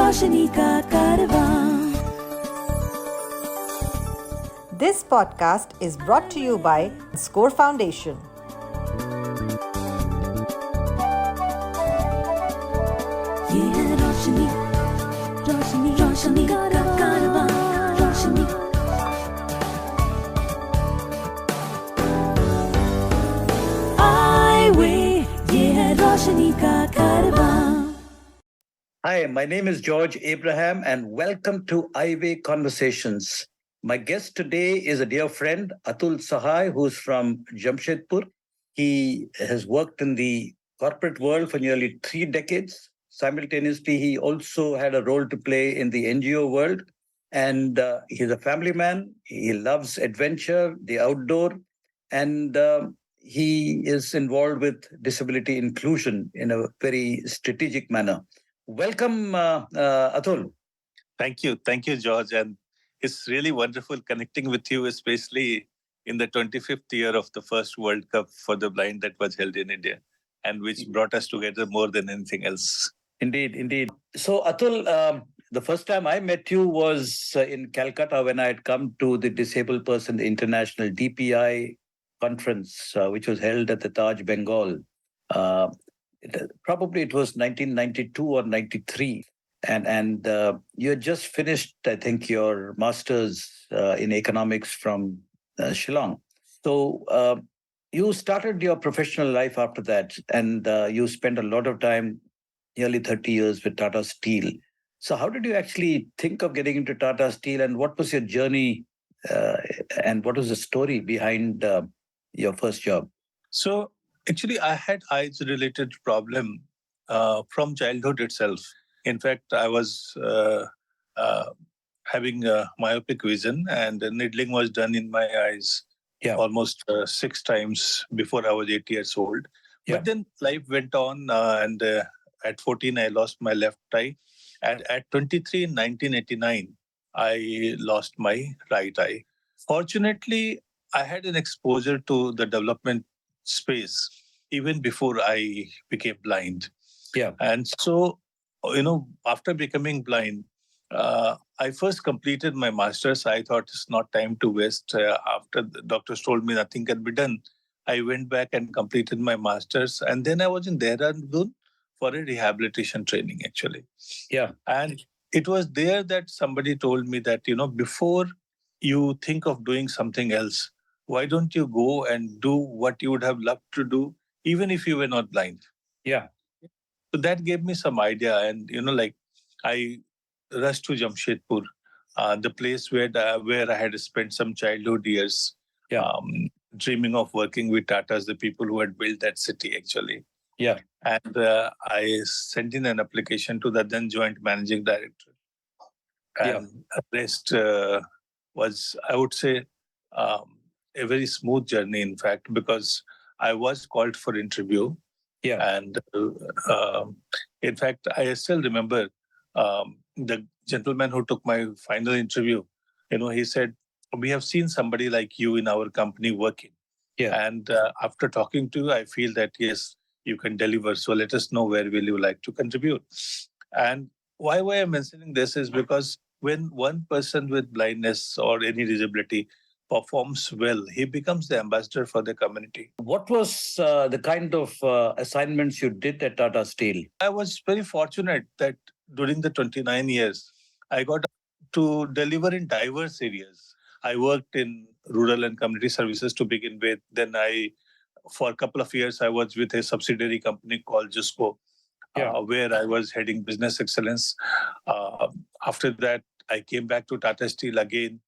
रोशनी का कारवां। This podcast is brought to you by Score Foundation. ये है रोशनी, रोशनी, रोशनी का कारवां, रोशनी। Eyeway, ये है रोशनी का कारवां। Hi, my name is George Abraham and welcome to Eyeway Conversations. My guest today is a dear friend, Atul Sahay, who's from Jamshedpur. He has worked in the corporate world for nearly 3 decades. Simultaneously, he also had a role to play in the NGO world. And he's a family man. He loves adventure, the outdoor, and he is involved with disability inclusion in a very strategic manner. Welcome, Atul. Thank you, George. And it's really wonderful connecting with you, especially in the 25th year of the first World Cup for the blind that was held in India, and which brought us together more than anything else. Indeed. So, Atul, the first time I met you was in Calcutta when I had come to the Disabled Person International DPI conference, which was held at the Taj Bengal. Probably it was 1992 or 93. And you had just finished, I think, your master's in economics from Shillong. So you started your professional life after that, and you spent a lot of time, nearly 30 years with Tata Steel. So how did you actually think of getting into Tata Steel, and what was your journey, and what was the story behind your first job? So actually, I had eyes-related problem from childhood itself. In fact, I was having myopic vision, and needling was done in my eyes almost 6 times before I was 8 years old. Yeah. But then life went on, and at 14, I lost my left eye. And at 23, in 1989, I lost my right eye. Fortunately, I had an exposure to the development space even before I became blind. Yeah. And so, after becoming blind, I first completed my master's. I thought it's not time to waste. After the doctors told me nothing can be done, I went back and completed my master's. And then I was in Dehradun for a rehabilitation training, actually. Yeah. And it was there that somebody told me that, before you think of doing something else, why don't you go and do what you would have loved to do, even if you were not blind? Yeah. So that gave me some idea. And, I rushed to Jamshedpur, the place where I had spent some childhood years, Yeah. dreaming of working with Tatas, the people who had built that city, actually. Yeah. And I sent in an application to the then joint managing director. And the rest was, I would say, a very smooth journey, in fact, because I was called for interview. Yeah. And in fact, I still remember the gentleman who took my final interview. He said, "We have seen somebody like you in our company working. Yeah. And after talking to you, I feel that, yes, you can deliver. So let us know where will you like to contribute." And why I'm mentioning this is because when one person with blindness or any disability performs well, he becomes the ambassador for the community. What was the kind of assignments you did at Tata Steel? I was very fortunate that during the 29 years, I got to deliver in diverse areas. I worked in rural and community services to begin with. Then for a couple of years, I was with a subsidiary company called Jusco, where I was heading business excellence. After that, I came back to Tata Steel again.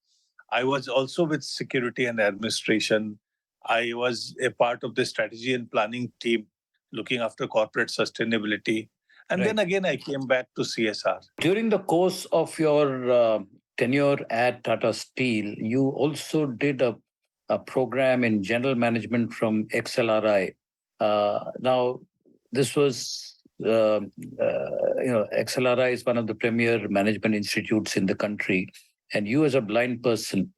I was also with security and administration. I was a part of the strategy and planning team looking after corporate sustainability. And then again, I came back to CSR. During the course of your tenure at Tata Steel, you also did a program in general management from XLRI. Now, this was, XLRI is one of the premier management institutes in the country. And you as a blind person,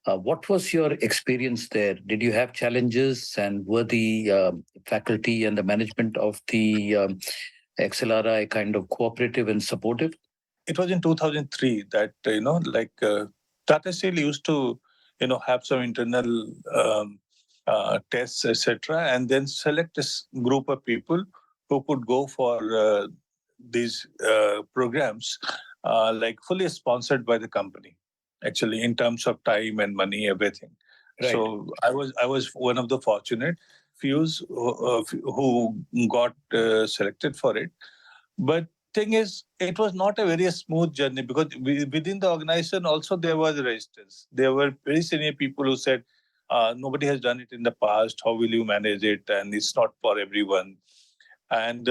what was your experience there? Did you have challenges, and were the faculty and the management of the XLRI kind of cooperative and supportive? it was in 2003 that, Tata Steel used to, have some internal tests, etc., and then select this group of people who could go for these programs, like fully sponsored by the company, actually, in terms of time and money, everything. Right. So I was one of the fortunate few who got selected for it. But thing is, it was not a very smooth journey because within the organization also there was resistance. There were very senior people who said, nobody has done it in the past. How will you manage it? And it's not for everyone. And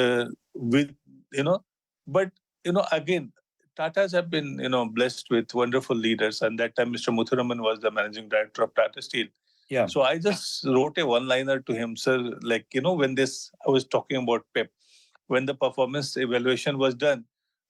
with you know, but again, Tatas have been blessed with wonderful leaders. And that time, Mr. Muthuraman was the managing director of Tata Steel. Yeah. So I just wrote a one-liner to him, sir. Like when I was talking about PEP, when the performance evaluation was done,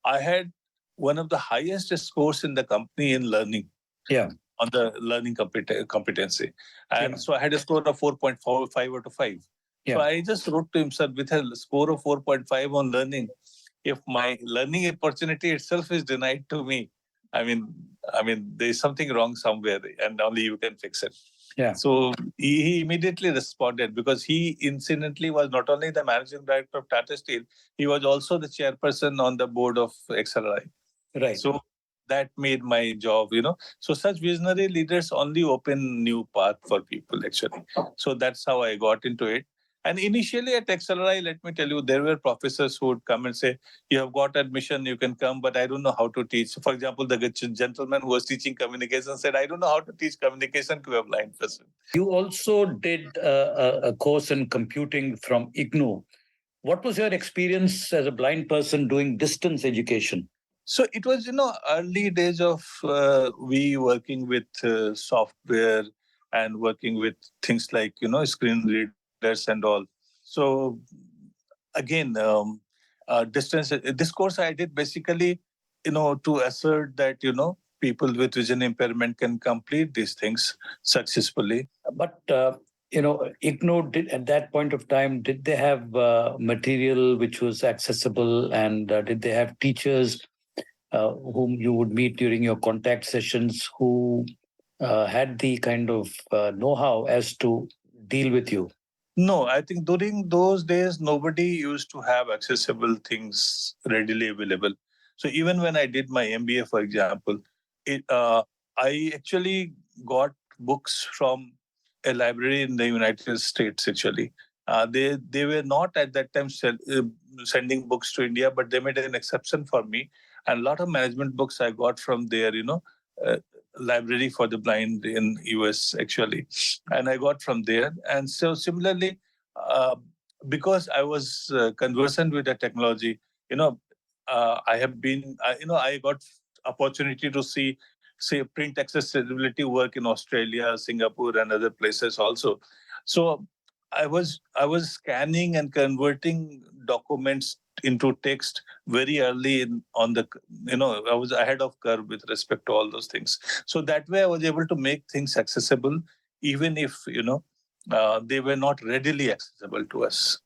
I had one of the highest scores in the company in learning. Yeah. On the learning competency. And Yeah. so I had a score of 4.45 out of 5. Yeah. So I just wrote to him, sir, with a score of 4.5 on learning, if my learning opportunity itself is denied to me, I mean, there's something wrong somewhere, and only you can fix it. Yeah. So he immediately responded because he incidentally was not only the managing director of Tata Steel, he was also the chairperson on the board of XLI. Right. So that made my job. So such visionary leaders only open new path for people, actually. So that's how I got into it. And initially at XLRI, let me tell you, there were professors who would come and say, you have got admission, you can come, but I don't know how to teach. For example, the gentleman who was teaching communication said, I don't know how to teach communication to a blind person. You also did a course in computing from IGNOU. What was your experience as a blind person doing distance education? So it was, early days of we working with software and working with things like, screen readers and all. So again, this course I did basically, to assert that, people with vision impairment can complete these things successfully. But IGNOU did at that point of time. Did they have material which was accessible, and did they have teachers whom you would meet during your contact sessions who had the kind of know-how as to deal with you? No, I think during those days, nobody used to have accessible things readily available. So even when I did my MBA, for example, I actually got books from a library in the United States, actually. They were not at that time sending books to India, but they made an exception for me. And a lot of management books I got from their, library for the blind in US, actually. And I got from there. And so similarly, uh, because I was conversant with the technology, I have been, I got opportunity to see, say, print accessibility work in Australia, Singapore, and other places also. So I was scanning and converting documents into text very early on the, I was ahead of curve with respect to all those things. So that way I was able to make things accessible, even if, they were not readily accessible to us.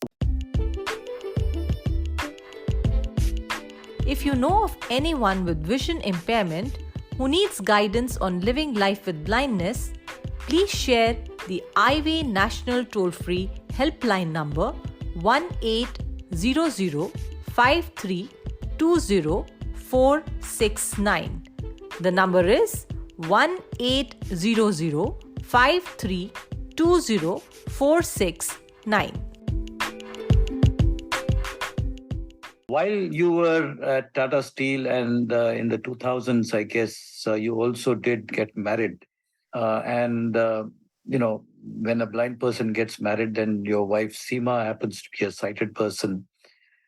If you know of anyone with vision impairment who needs guidance on living life with blindness, please share the Eyeway National Toll-Free Helpline number 1800-5320-469. The number is 1800-5320-469. While you were at Tata Steel and in the 2000s, I guess you also did get married. And when a blind person gets married and your wife Seema happens to be a sighted person,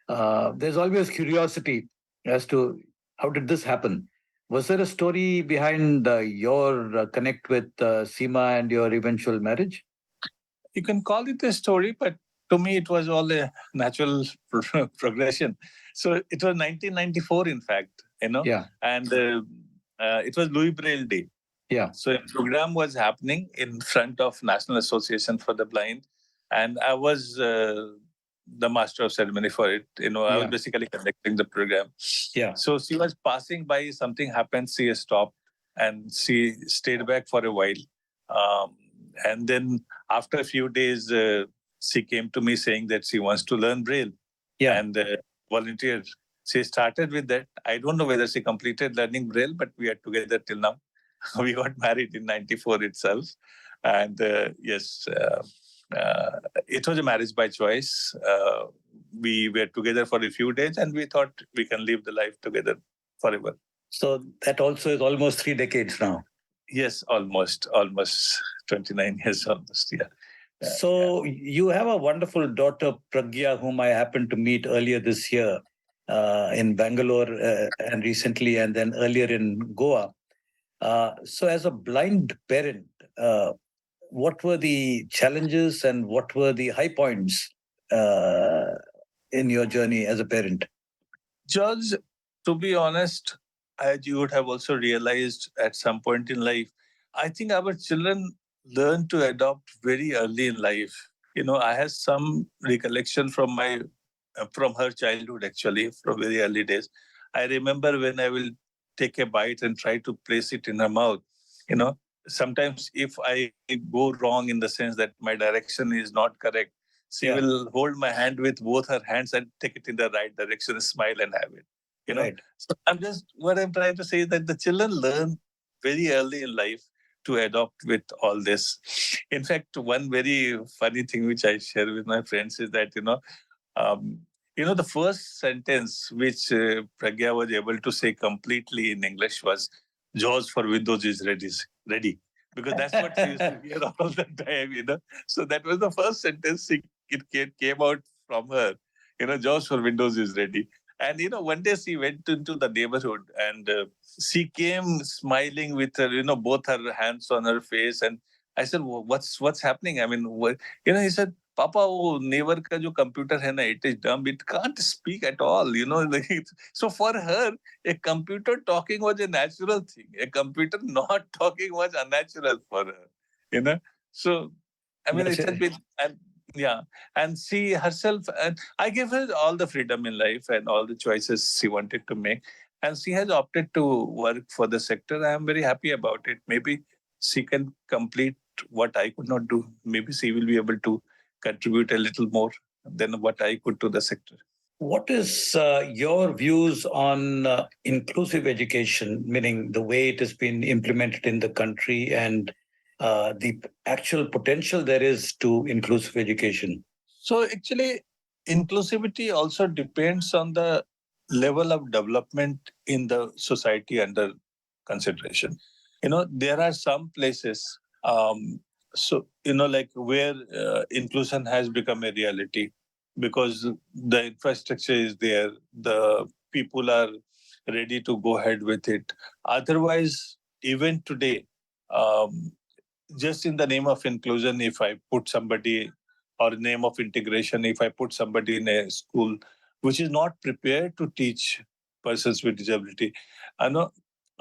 there's always curiosity as to how did this happen? Was there a story behind your connect with Seema and your eventual marriage? You can call it a story, but to me, it was all a natural progression. So it was 1994, in fact, Yeah. and it was Louis Braille Day. Yeah. So a program was happening in front of National Association for the Blind, and I was the master of ceremony for it. I was basically conducting the program. Yeah. So she was passing by, something happened, she stopped and she stayed back for a while. And then after a few days, she came to me saying that she wants to learn Braille and volunteer. She started with that. I don't know whether she completed learning Braille, but we are together till now. We got married in 94 itself. And yes, it was a marriage by choice. We were together for a few days and we thought we can live the life together forever. So that also is almost 3 decades now. Yes, almost 29 years almost, yeah. So you have a wonderful daughter, Pragya, whom I happened to meet earlier this year in Bangalore and recently, and then earlier in Goa. So as a blind parent, what were the challenges and what were the high points in your journey as a parent? George, to be honest, as you would have also realized at some point in life, I think our children learn to adopt very early in life. I have some recollection from her childhood, actually, from very early days. I remember when I will take a bite and try to place it in her mouth. Sometimes if I go wrong in the sense that my direction is not correct, she will hold my hand with both her hands and take it in the right direction, smile and have it. Right. So what I'm trying to say is that the children learn very early in life to adopt with all this. In fact, one very funny thing which I share with my friends is that, the first sentence which Pragya was able to say completely in English was, "Jaws for Windows is ready." Because that's what she used to hear all the time. So that was the first sentence it came out from her. "Jaws for Windows is ready." And, one day she went into the neighborhood and she came smiling with her, both her hands on her face. And I said, what's happening? I mean, he said, "Papa, wo neighbor ka jo computer hai na, it is dumb. It can't speak at all." So for her, a computer talking was a natural thing. A computer not talking was unnatural for her. So, I mean, it has been, and she herself, and I gave her all the freedom in life and all the choices she wanted to make. And she has opted to work for the sector. I am very happy about it. Maybe she can complete what I could not do. Maybe she will be able to contribute a little more than what I could to the sector. What is your views on inclusive education, meaning the way it has been implemented in the country and the actual potential there is to inclusive education? So actually, inclusivity also depends on the level of development in the society under consideration. There are some places, like where inclusion has become a reality because the infrastructure is there, the people are ready to go ahead with it. Otherwise, even today, um, just in the name of inclusion, if I put somebody, or name of integration, if I put somebody in a school which is not prepared to teach persons with disability, I know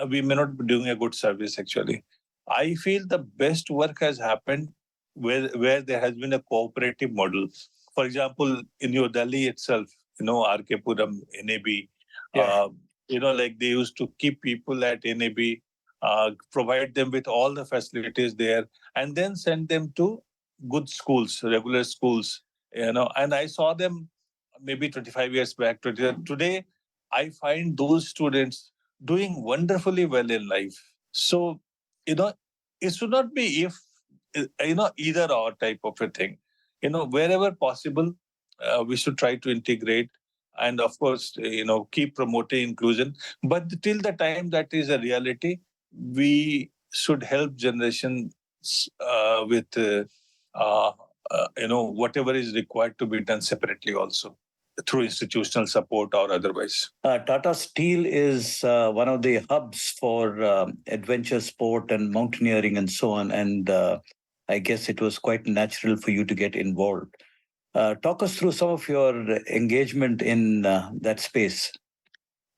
we may not be doing a good service actually. I feel the best work has happened where there has been a cooperative model. For example, in New Delhi itself, RK Puram, NAB, like they used to keep people at NAB, provide them with all the facilities there, and then send them to good schools, regular schools, and I saw them maybe 25 years back. Today, I find those students doing wonderfully well in life. So, it should not be either or type of a thing. Wherever possible, we should try to integrate and of course, keep promoting inclusion. But till the time that is a reality, we should help generations with whatever is required to be done separately also through institutional support or otherwise. Tata Steel is one of the hubs for adventure sport and mountaineering and so on. And I guess it was quite natural for you to get involved. Talk us through some of your engagement in that space.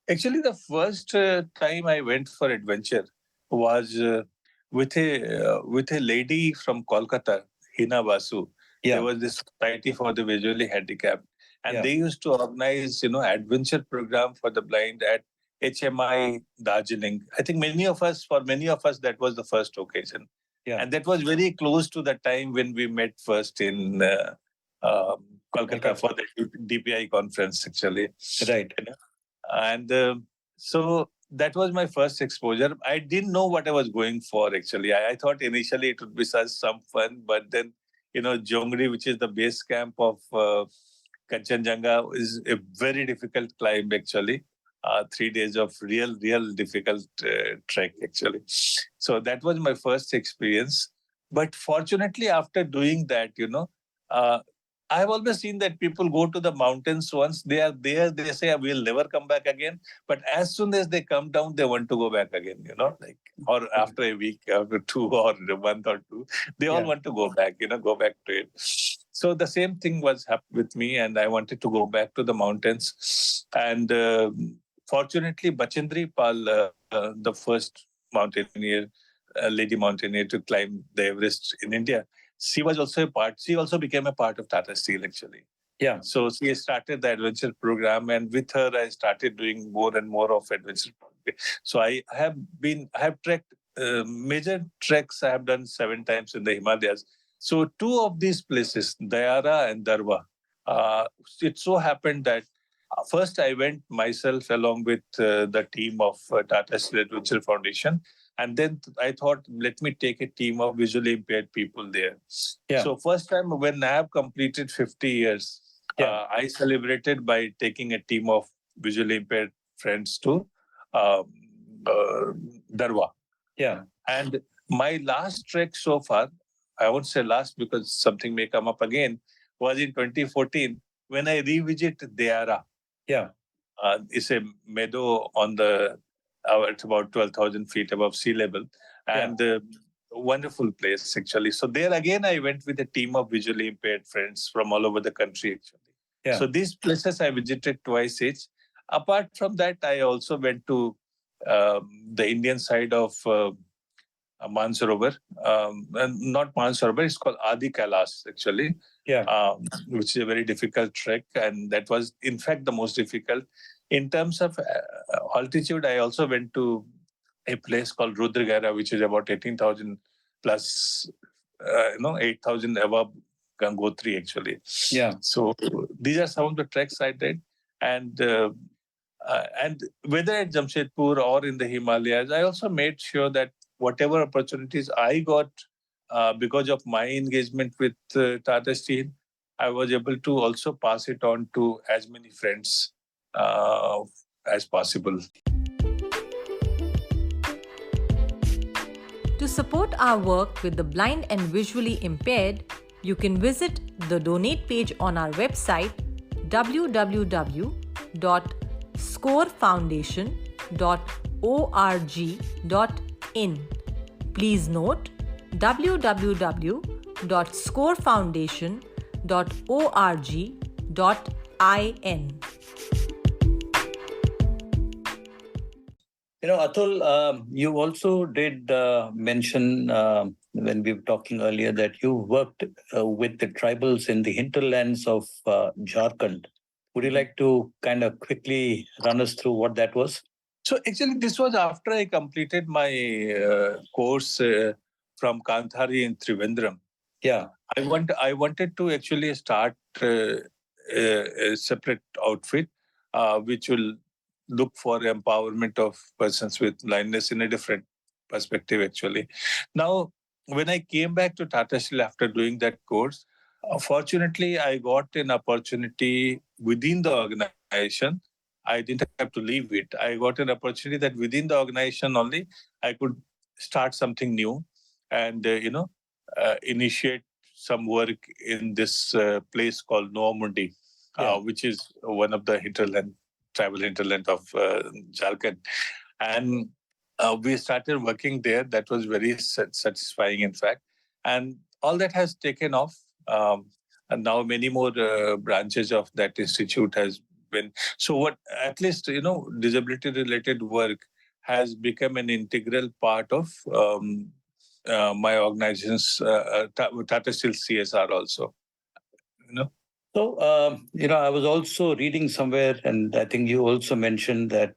Actually, the first time I went for adventure was with a lady from Kolkata, Hina Basu. There was this society for the visually handicapped. And they used to organize, adventure program for the blind at HMI Darjeeling. I think for many of us, that was the first occasion. Yeah. And that was very close to the time when we met first in Kolkata for the DPI conference, actually. Right. And so that was my first exposure. I didn't know what I was going for, actually. I thought initially it would be such some fun, but then, Jongri, which is the base camp of Kanchenjunga, is a very difficult climb, actually. 3 days of real difficult trek, actually. So that was my first experience. But fortunately, after doing that, uh, I have always seen that people go to the mountains once they are there, they say, we'll never come back again. But as soon as they come down, they want to go back again, or after a week, after 2 or a month or 2, they all want to go back, go back to it. So the same thing was happened with me, and I wanted to go back to the mountains. And fortunately, Bachendri Pal, the first mountaineer, lady mountaineer to climb the Everest in India, she also became a part of Tata Steel, actually. Yeah. So she started the adventure program, and with her, I started doing more and more of adventure. So I have trekked major treks. I have done 7 times in the Himalayas. So 2 of these places, Dayara and Darwa, it so happened that first I went myself along with the team of Tata Steel Adventure Foundation. And then I thought, let me take a team of visually impaired people there. Yeah. So first time when I have completed 50 years, I celebrated by taking a team of visually impaired friends to Darwa. Yeah. And my last trek so far, I won't say last because something may come up again, was in 2014 when I revisit Deara. Yeah. It's a meadow on it's about 12,000 feet above sea level, and wonderful place, actually. So there again, I went with a team of visually impaired friends from all over the country, actually. Yeah. So these places I visited twice each. Apart from that, I also went to the Indian side of Mansarovar, and not Mansarovar, it's called Adi Kailash, actually. Yeah. Which is a very difficult trek, and that was, in fact, the most difficult. In terms of altitude, I also went to a place called Rudragara, which is about 18,000 plus, 8,000 above Gangotri, actually. Yeah. So these are some of the treks I did. And whether at Jamshedpur or in the Himalayas, I also made sure that whatever opportunities I got because of my engagement with Tata Steel, I was able to also pass it on to as many friends as possible. To support our work with the blind and visually impaired, you can visit the donate page on our website www.scorefoundation.org.in. Please note www.scorefoundation.org.in. Atul, you also did mention when we were talking earlier that you worked with the tribals in the hinterlands of Jharkhand. Would you like to kind of quickly run us through what that was? So actually, this was after I completed my course from Kanthari in Trivandrum. Yeah. I wanted to actually start a separate outfit which will look for empowerment of persons with blindness in a different perspective, actually. Now, when I came back to Tata Steel after doing that course, fortunately, I got an opportunity within the organization. I didn't have to leave it. I got an opportunity that within the organization only, I could start something new and, initiate some work in this place called Noamundi, which is one of the tribal hinterland of Jharkhand. And we started working there. That was very satisfying, in fact. And all that has taken off. And now many more branches of that institute has been. So what, at least, disability-related work has become an integral part of my organization's Tata Steel CSR also. So, I was also reading somewhere, and I think you also mentioned that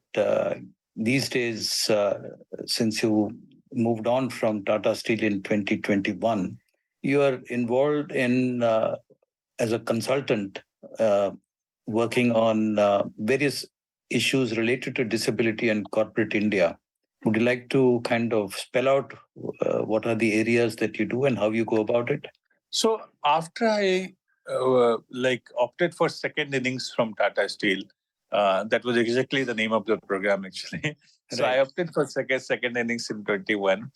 these days, since you moved on from Tata Steel in 2021, you are involved in, as a consultant, uh, working on various issues related to disability and corporate India. Would you like to kind of spell out what are the areas that you do and how you go about it? So after I opted for second innings from Tata Steel, that was exactly the name of the program actually. So I Right. opted for second innings in 21,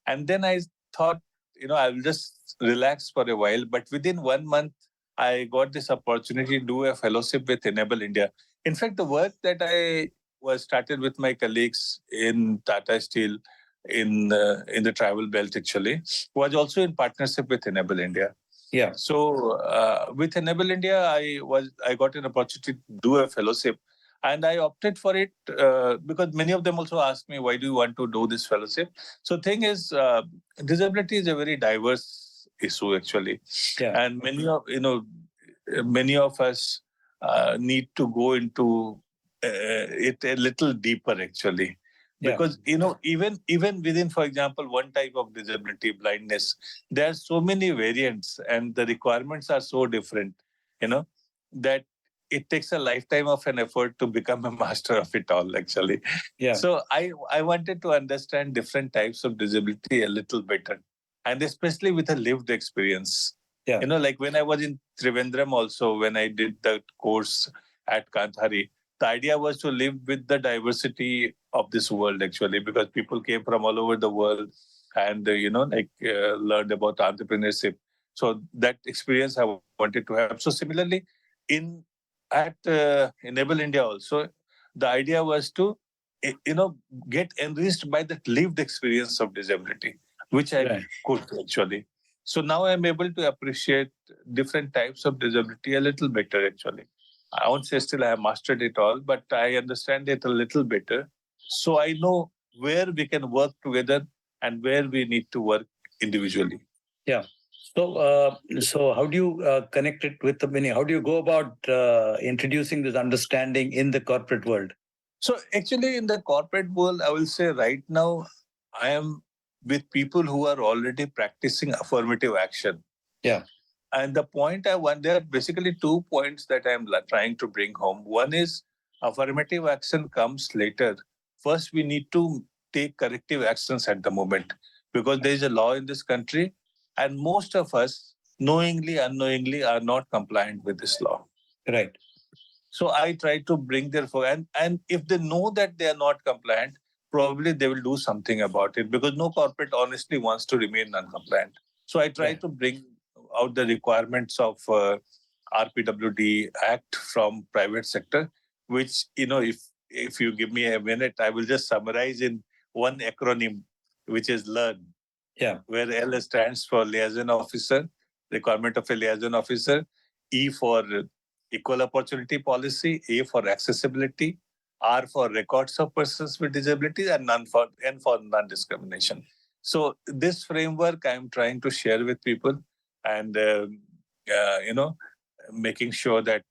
and then I thought, I will just relax for a while. But within 1 month, I got this opportunity to do a fellowship with Enable India. In fact, the work that I was started with my colleagues in Tata Steel in the travel belt actually was also in partnership with Enable India. Yeah. So with Enable India, I got an opportunity to do a fellowship, and I opted for it because many of them also asked me, "Why do you want to do this fellowship?" So thing is, disability is a very diverse issue actually, Yeah. and many of us need to go into it a little deeper actually, Yeah. because even within, for example, one type of disability, blindness, there are so many variants and the requirements are so different, that it takes a lifetime of an effort to become a master of it all actually. Yeah. So I wanted to understand different types of disability a little better, and especially with a lived experience. Yeah. Like when I was in Trivandrum also, when I did the course at Kanthari, the idea was to live with the diversity of this world actually, because people came from all over the world and learned about entrepreneurship. So that experience I wanted to have. So similarly, in at Enable India also, the idea was to get enriched by that lived experience of disability, which I Right. could actually. So now I'm able to appreciate different types of disability a little better actually. I won't say still I have mastered it all, but I understand it a little better. So I know where we can work together and where we need to work individually. Yeah. So how do you connect it with the many? How do you go about introducing this understanding in the corporate world? So actually, in the corporate world, I will say right now, I am with people who are already practicing affirmative action. Yeah. And the point I want, there are basically 2 points that I'm trying to bring home. One is affirmative action comes later. First, we need to take corrective actions at the moment, because there is a law in this country, and most of us, knowingly, unknowingly, are not compliant with this law. Right. So I try to bring their and if they know that they are not compliant, probably they will do something about it, because no corporate honestly wants to remain non-compliant. So I try Yeah. to bring out the requirements of RPWD Act from private sector, which if you give me a minute, I will just summarize in one acronym, which is LEARN. Yeah. Where L stands for liaison officer, requirement of a liaison officer, E for equal opportunity policy, A for accessibility, R for records of persons with disabilities, and N for non-discrimination. So this framework I'm trying to share with people, and making sure that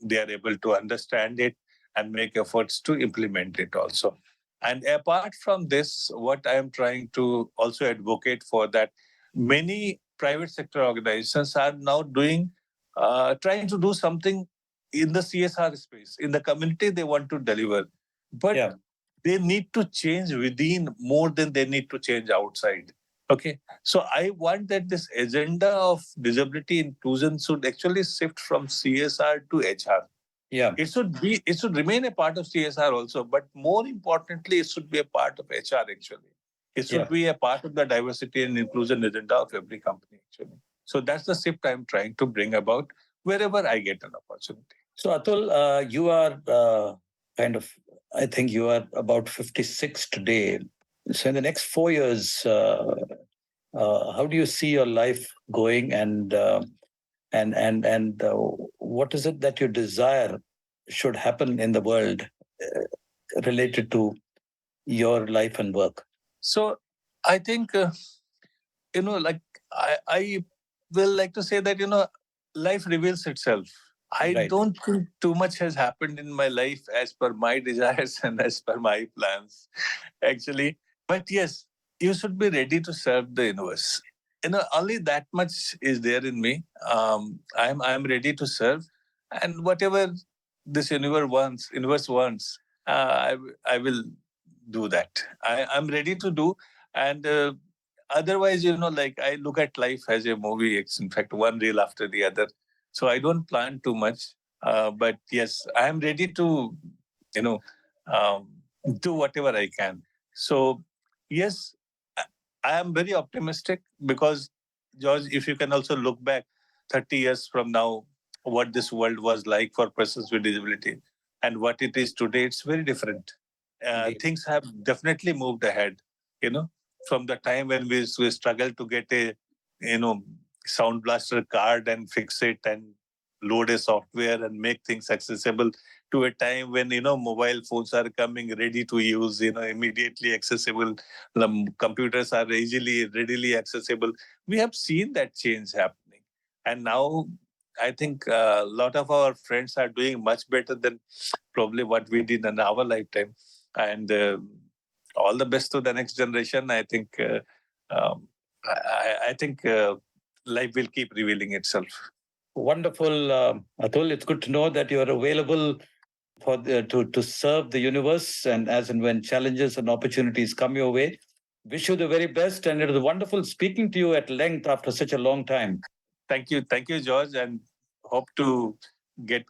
they are able to understand it and make efforts to implement it also. And apart from this, what I am trying to also advocate for, that many private sector organizations are now trying to do something in the CSR space. In the community, they want to deliver. But Yeah. they need to change within more than they need to change outside. Okay. So I want that this agenda of disability inclusion should actually shift from CSR to HR. Yeah. It should remain a part of CSR also, but more importantly, it should be a part of HR actually. It should Yeah. be a part of the diversity and inclusion agenda of every company actually. So that's the shift I'm trying to bring about wherever I get an opportunity. So Atul, you are kind of, I think you are about 56 today. So in the next 4 years, how do you see your life going, and what is it that you desire should happen in the world related to your life and work? So I think, like I will like to say that, life reveals itself. I Right. don't think too much has happened in my life as per my desires and as per my plans, actually. But yes, you should be ready to serve the universe. Only that much is there in me. I'm ready to serve, and whatever this universe wants, I will do that. I'm ready to do, and otherwise, like I look at life as a movie. It's in fact one reel after the other, so I don't plan too much. But yes, I am ready to, you know, um, do whatever I can. So yes, I I am very optimistic because, George, if you can also look back 30 years from now, what this world was like for persons with disability and what it is today, it's very different. Indeed. Things have definitely moved ahead, you know, from the time when we struggled to get a, you know, sound blaster card and fix it and load a software and make things accessible, to a time when, mobile phones are coming ready to use, immediately accessible. Computers are readily accessible. We have seen that change happening, and now I think a lot of our friends are doing much better than probably what we did in our lifetime. And all the best to the next generation. I think I think life will keep revealing itself. Wonderful, Atul. It's good to know that you are available to serve the universe, and as and when challenges and opportunities come your way. Wish you the very best, and it was wonderful speaking to you at length after such a long time. Thank you, George, and hope to get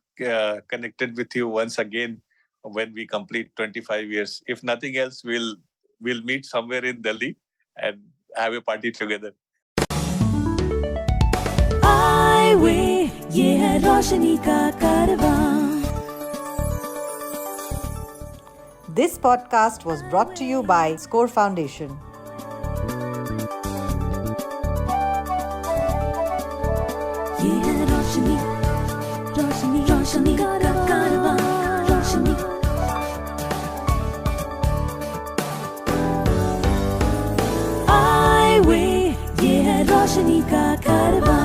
connected with you once again when we complete 25 years. If nothing else, we'll meet somewhere in Delhi and have a party together. Eyeway, ये है रोशनी का कारवां. This podcast was brought to you by Score Foundation. ये है रोशनी, रोशनी, रोशनी का कारवां, रोशनी. Eyeway, ये है रोशनी का कारवां.